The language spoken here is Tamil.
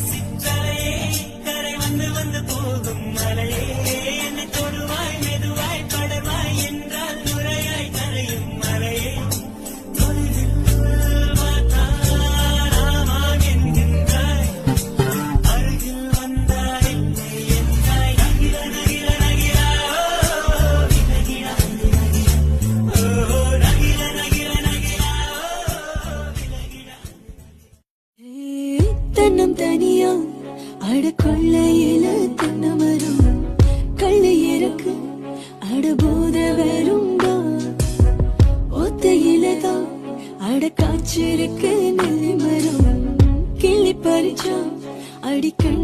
சிற்றலையே கரை வந்து வந்து போகும் மலையே என்னை தொடுவாய் மெதுவாய் படவாய் என்றால் நுரையாய் கரையும் மலையே தொழிலில் பார்த்தால் ஆமாம் என்கின்றாய் அருகில் வந்தால் இல்லை என்றாய் நகிர நகிர நகிரா விலகிடா ஓ நகிர நகிர நகிரா விலகிடா தன்னம் தனியா அட கொள்ளையில தென்னமரும் கள்ளை இறக்கு அட போத வரும்பா ஒத்தையிலதான் அட காய்ச்சிருக்கு நெல்லி மரம் கிள்ளி பறிச்சா அடிக்கண்